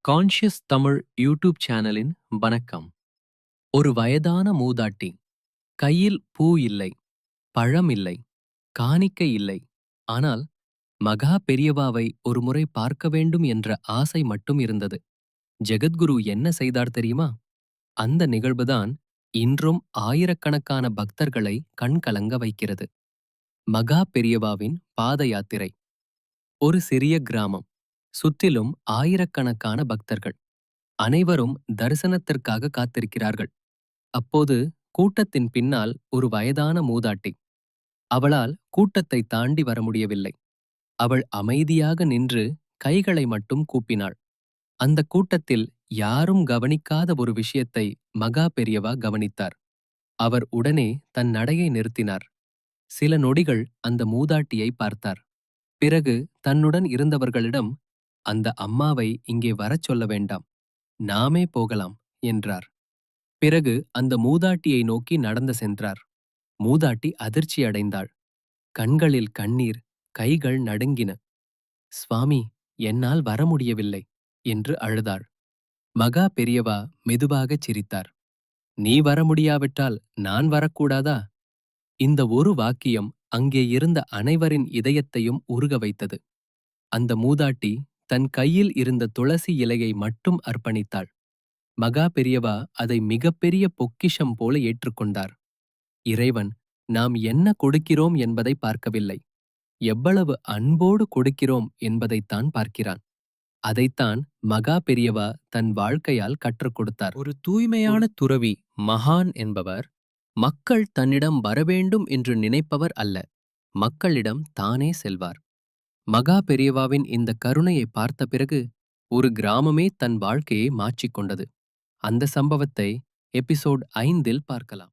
Conscious Tamil YouTube சேனலின் வணக்கம். ஒரு வயதான மூதாட்டி. கையில் பூ இல்லை, பழம் இல்லை, காணிக்கை இல்லை. ஆனால் மகா பெரியவாவை ஒருமுறை பார்க்க வேண்டும் என்ற ஆசை மட்டும் இருந்தது. ஜெகத்குரு என்ன செய்தார் தெரியுமா? அந்த நிகழ்வுதான் இன்றும் ஆயிரக்கணக்கான பக்தர்களை கண்கலங்க வைக்கிறது. மகா பெரியவாவின் பாத யாத்திரை. ஒரு சிறிய கிராமம். சுற்றிலும் ஆயிரக்கணக்கான பக்தர்கள். அனைவரும் தரிசனத்திற்காக காத்திருக்கிறார்கள். அப்போது கூட்டத்தின் பின்னால் ஒரு வயதான மூதாட்டி. அவளால் கூட்டத்தை தாண்டி வர முடியவில்லை. அவள் அமைதியாக நின்று கைகளை மட்டும் கூப்பினாள். அந்த கூட்டத்தில் யாரும் கவனிக்காத ஒரு விஷயத்தை மகா பெரியவா கவனித்தார். அவர் உடனே தன் நடையை நிறுத்தினார். சில நொடிகள் அந்த மூதாட்டியை பார்த்தார். பிறகு தன்னுடன் இருந்தவர்களிடம், அந்த அம்மாவை இங்கே வரச் சொல்ல வேண்டாம், நாமே போகலாம் என்றார். பிறகு அந்த மூதாட்டியை நோக்கி நடந்து சென்றார். மூதாட்டி அதிர்ச்சி அடைந்தாள். கண்களில் கண்ணீர், கைகள் நடுங்கின. "சுவாமி, என்னால் வர முடியவில்லை" என்று அழுதாள். மகா பெரியவா மெதுவாகச் சிரித்தார். "நீ வர முடியாவிட்டால் நான் வரக்கூடாதா?" இந்த ஒரு வாக்கியம் அங்கே இருந்த அனைவரின் இதயத்தையும் உருக வைத்தது. அந்த மூதாட்டி தன் கையில் இருந்த துளசி இலையை மட்டும் அர்ப்பணித்தாள். மகா பெரியவா அதை மிகப்பெரிய பொக்கிஷம் போல ஏற்றுக்கொண்டார். இறைவன் நாம் என்ன கொடுக்கிறோம் என்பதை பார்க்கவில்லை, எவ்வளவு அன்போடு கொடுக்கிறோம் என்பதைத்தான் பார்க்கிறான். அதைத்தான் மகா பெரியவா தன் வாழ்க்கையால் கற்றுக் கொடுத்தார். ஒரு தூய்மையான துறவி, மகான் என்பவர் மக்கள் தன்னிடம் வரவேண்டும் என்று நினைப்பவர் அல்ல, மக்களிடம் தானே செல்வார். மகா பெரியவாவின் இந்த கருணையை பார்த்த பிறகு ஒரு கிராமமே தன் வாழ்க்கையை மாற்றிக்கொண்டது. அந்த சம்பவத்தை எபிசோட் 5 பார்க்கலாம்.